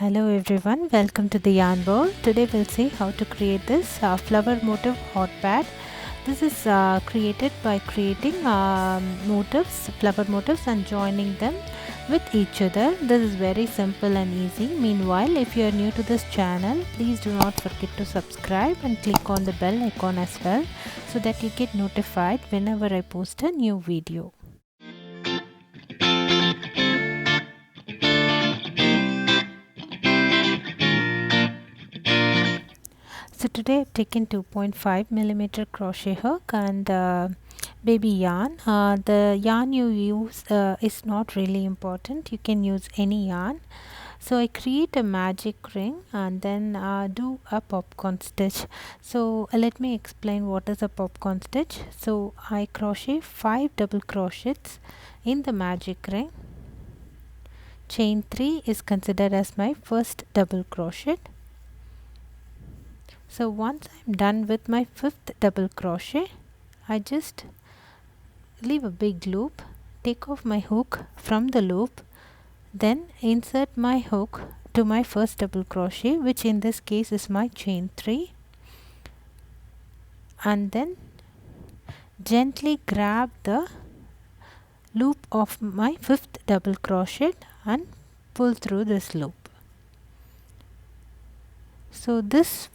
Hello everyone, welcome to the yarn bowl. Today we'll see how to create this flower motif hot pad. This is created by creating motifs, flower motifs, and joining them with each other. This is very simple and easy. Meanwhile, if you are new to this channel, please do not forget to subscribe and click on the bell icon as well so that you get notified whenever I post a new video. So today I've taken 2.5mm crochet hook and baby yarn. The yarn you use is not really important. You can use any yarn. So I create a magic ring and then do a popcorn stitch. So let me explain what is a popcorn stitch. So I crochet 5 double crochets in the magic ring. Chain 3 is considered as my first double crochet. So once I'm done with my 5th double crochet, I just leave a big loop, take off my hook from the loop, then insert my hook to my first double crochet, which in this case is my chain 3, and then gently grab the loop of my 5th double crochet and pull through this loop. So this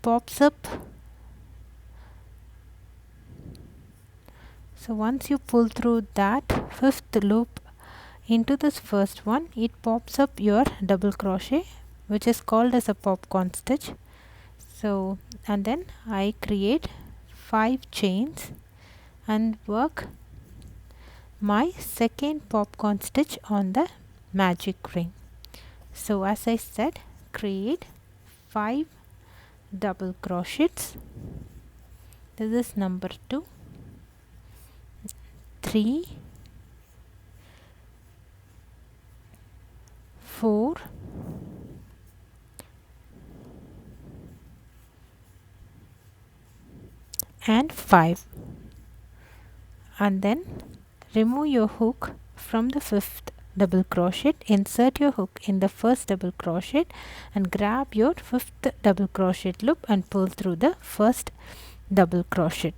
pops up. So once you pull through that 5th loop into this first one, it pops up your double crochet, which is called as a popcorn stitch. So and then I create 5 chains and work my second popcorn stitch on the magic ring. So as I said, create 5 double crochets. This is number 2, 3, 4, and 5, and then remove your hook from the 5th double crochet, insert your hook in the first double crochet and grab your 5th double crochet loop and pull through the first double crochet.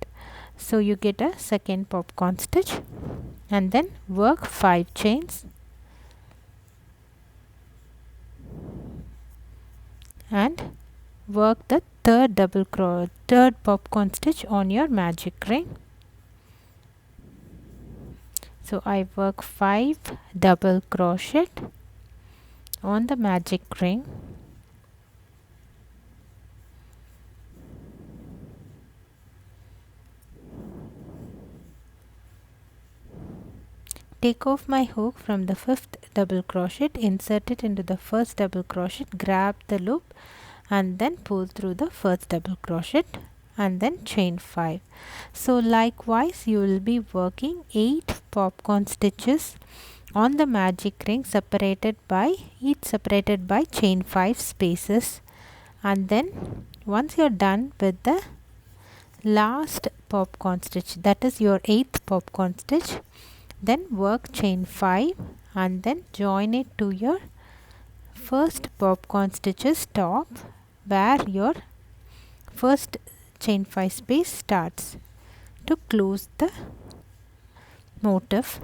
So you get a second popcorn stitch and then work 5 chains and work the third popcorn stitch on your magic ring. So I work 5 double crochet on the magic ring. Take off my hook from the 5th double crochet, insert it into the first double crochet, grab the loop and then pull through the first double crochet and then chain 5. So likewise you will be working 8 popcorn stitches on the magic ring, separated by chain 5 spaces, and then once you're done with the last popcorn stitch, that is your 8th popcorn stitch, then work chain 5 and then join it to your first popcorn stitches top where your first chain 5 space starts to close the motif.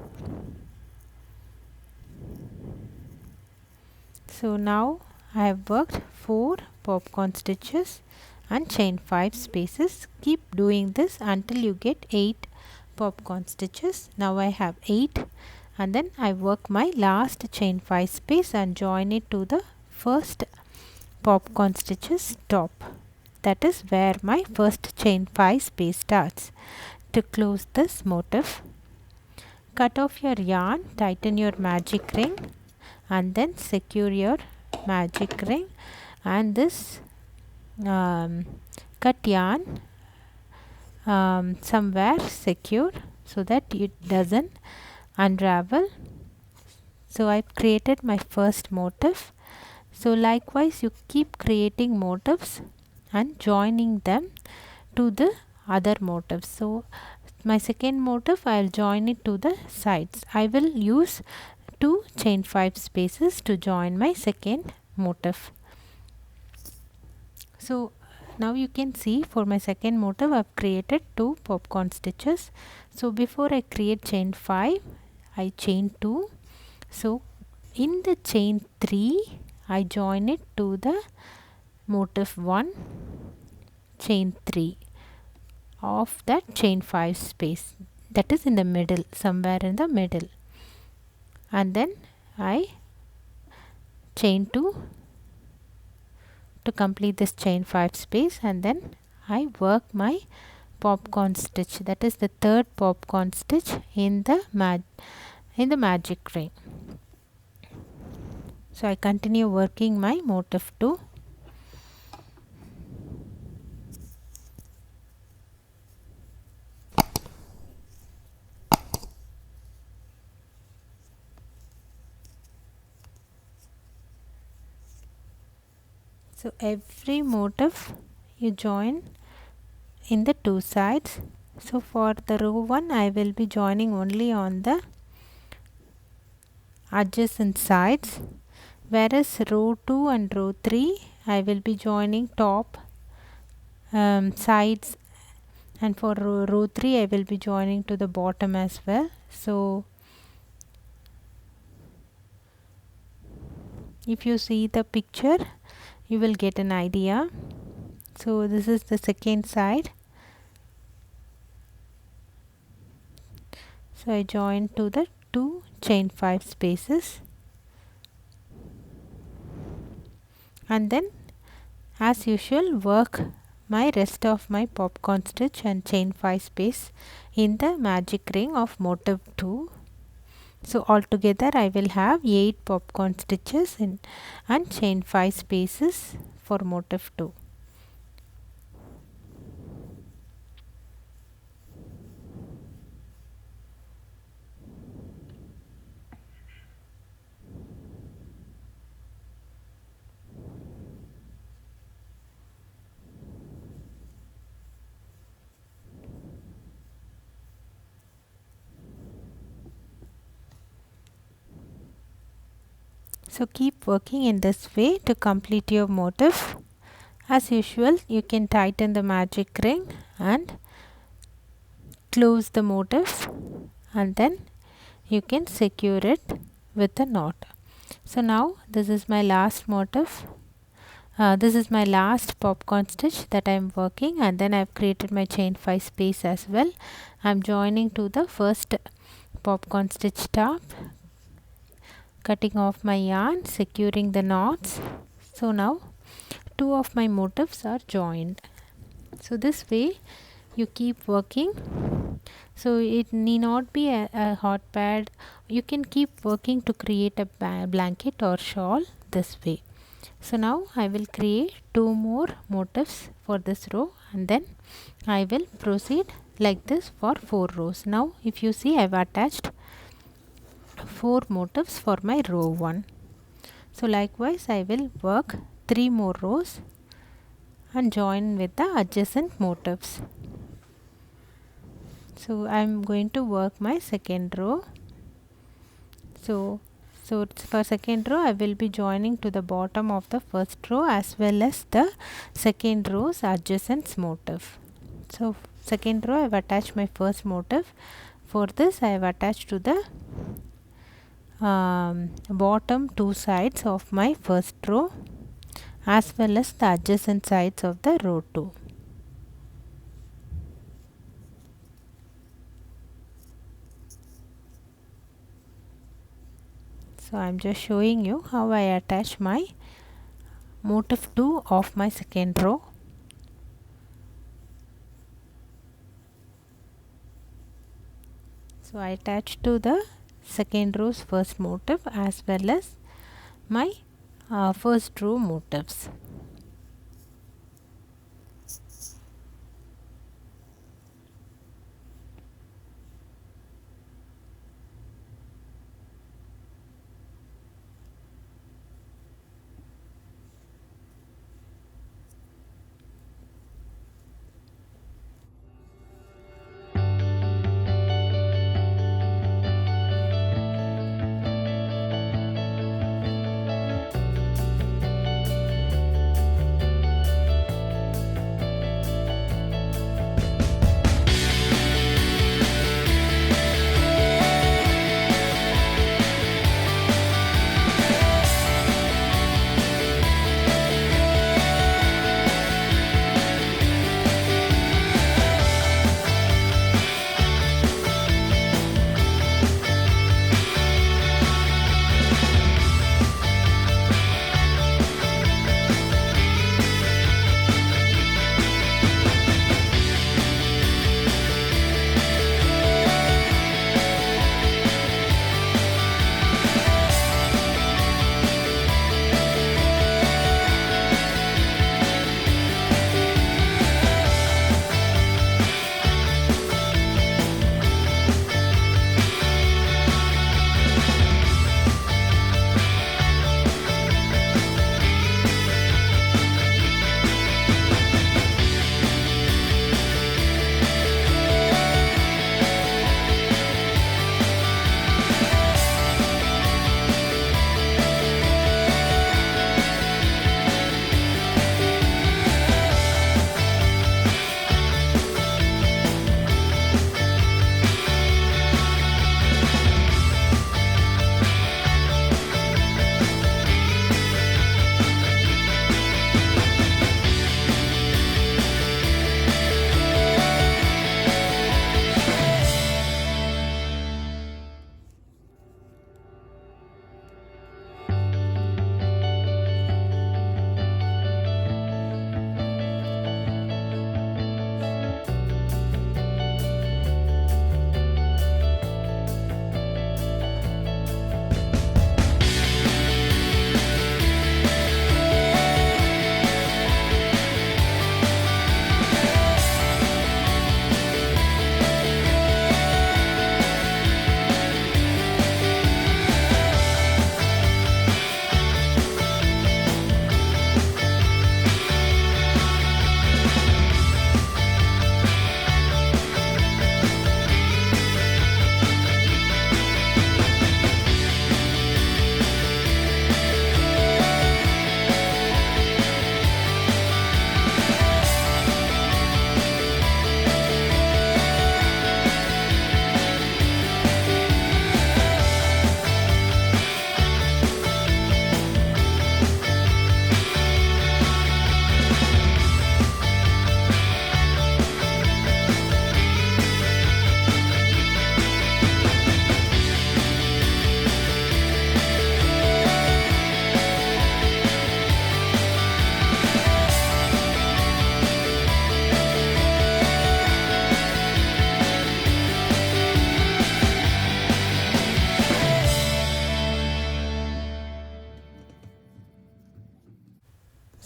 So now I have worked 4 popcorn stitches and chain 5 spaces. Keep doing this until you get 8 popcorn stitches. Now I have 8, and then I work my last chain 5 space and join it to the first popcorn stitches top. That is where my first chain 5 space starts. To close this motif, cut off your yarn, tighten your magic ring and then secure your magic ring, and this cut yarn somewhere secure so that it doesn't unravel. So I've created my first motif. So likewise you keep creating motifs and joining them to the other motifs. So my second motif, I'll join it to the sides. I will use 2 chain 5 spaces to join my second motif. So now you can see for my second motif I've created 2 popcorn stitches. So before I create chain 5, I chain 2. So in the chain 3 I join it to the motif 1, chain 3 of that chain 5 space, that is in the middle, somewhere in the middle, and then I chain 2 to complete this chain 5 space, and then I work my popcorn stitch, that is the third popcorn stitch in the magic ring. So I continue working my motif 2. So every motif you join in the 2 sides. So for the row 1 I will be joining only on the adjacent sides, whereas row 2 and row 3 I will be joining top sides, and for row 3 I will be joining to the bottom as well. So if you see the picture you will get an idea. So this is the second side. So I join to the 2 chain 5 spaces, and then as usual work my rest of my popcorn stitch and chain 5 space in the magic ring of motif 2. So altogether I will have 8 popcorn stitches and chain 5 spaces for motif 2. So keep working in this way to complete your motif. As usual you can tighten the magic ring and close the motif, and then you can secure it with a knot. So now this is my last motif. This is my last popcorn stitch that I am working, and then I have created my chain 5 space as well. I am joining to the first popcorn stitch top, cutting off my yarn, securing the knots. So now 2 of my motifs are joined. So this way you keep working. So it need not be a hot pad, you can keep working to create a blanket or shawl this way. So now I will create 2 more motifs for this row, and then I will proceed like this for 4 rows. Now if you see I have attached 4 motifs for my row 1. So likewise I will work 3 more rows and join with the adjacent motifs. So I am going to work my second row. So for second row I will be joining to the bottom of the first row as well as the second row's adjacent motif. So second row I have attached my first motif. For this I have attached to the bottom 2 sides of my first row as well as the adjacent sides of the row 2. So I am just showing you how I attach my motif 2 of my second row. So I attach to the second row's first motif as well as my first row motifs.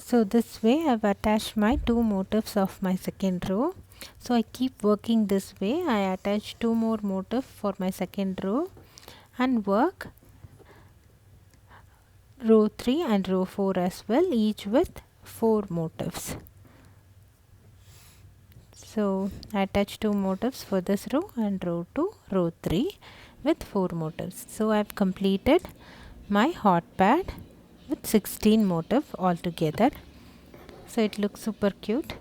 So this way I've attached my 2 motifs of my second row. So I keep working this way. I attach 2 more motifs for my second row and work row 3 and row 4 as well, each with 4 motifs. So I attach 2 motifs for this row and row 2, row 3 with 4 motifs. So I have completed my hot pad with 16 motifs altogether. So it looks super cute.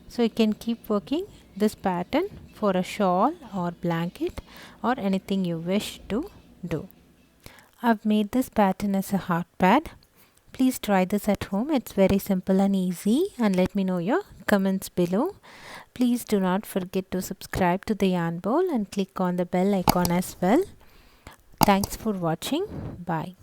So you can keep working this pattern for a shawl or blanket or anything you wish to do. I've made this pattern as a hot pad. Please try this at home. It's very simple and easy, and let me know your comments below. Please do not forget to subscribe to the Yarn Bowl and click on the bell icon as well. Thanks for watching. Bye.